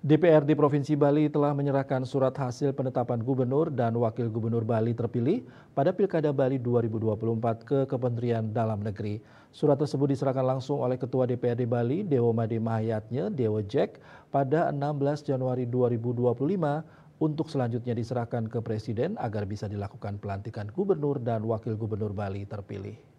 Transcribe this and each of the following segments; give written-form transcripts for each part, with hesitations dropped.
DPRD Provinsi Bali telah menyerahkan surat hasil penetapan gubernur dan wakil gubernur Bali terpilih pada Pilkada Bali 2024 ke Kementerian Dalam Negeri. Surat tersebut diserahkan langsung oleh Ketua DPRD Bali, Dewo Made Mahayatnya, Dewo Jack, pada 16 Januari 2025 untuk selanjutnya diserahkan ke Presiden agar bisa dilakukan pelantikan gubernur dan wakil gubernur Bali terpilih.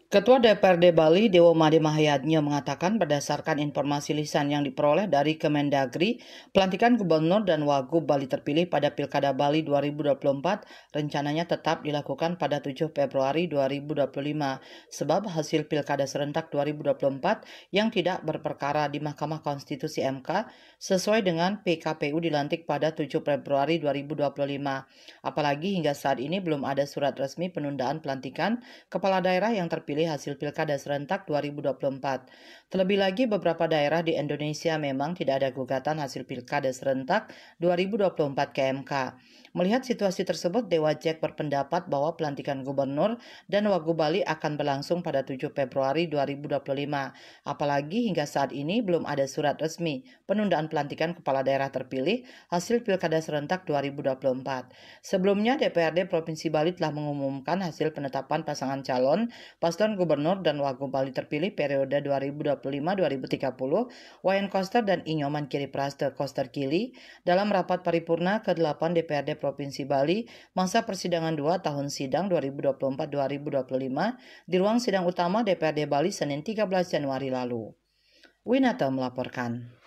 Ketua DPRD Bali, Dewo Made Mahayatnya, mengatakan berdasarkan informasi lisan yang diperoleh dari Kemendagri, pelantikan gubernur dan wagub Bali terpilih pada Pilkada Bali 2024 rencananya tetap dilakukan pada 7 Februari 2025, sebab hasil Pilkada serentak 2024 yang tidak berperkara di Mahkamah Konstitusi MK sesuai dengan PKPU dilantik pada 7 Februari 2025. Apalagi hingga saat ini belum ada surat resmi penundaan pelantikan kepala daerah yang terpilih hasil Pilkada serentak 2024. Terlebih lagi, beberapa daerah di Indonesia memang tidak ada gugatan hasil Pilkada serentak 2024 ke MK. Melihat situasi tersebut, Dewa Jack berpendapat bahwa pelantikan gubernur dan wagub Bali akan berlangsung pada 7 Februari 2025. Apalagi hingga saat ini belum ada surat resmi penundaan pelantikan kepala daerah terpilih hasil Pilkada serentak 2024. Sebelumnya, DPRD Provinsi Bali telah mengumumkan hasil penetapan pasangan calon paslon gubernur dan wagub Bali terpilih periode 2025-2030, Wayan Koster dan Inyoman Kiri Praste Koster Kili dalam rapat paripurna ke-8 DPRD Provinsi Bali masa persidangan 2 tahun sidang 2024-2025 di ruang sidang utama DPRD Bali Senin 13 Januari lalu. Winata melaporkan.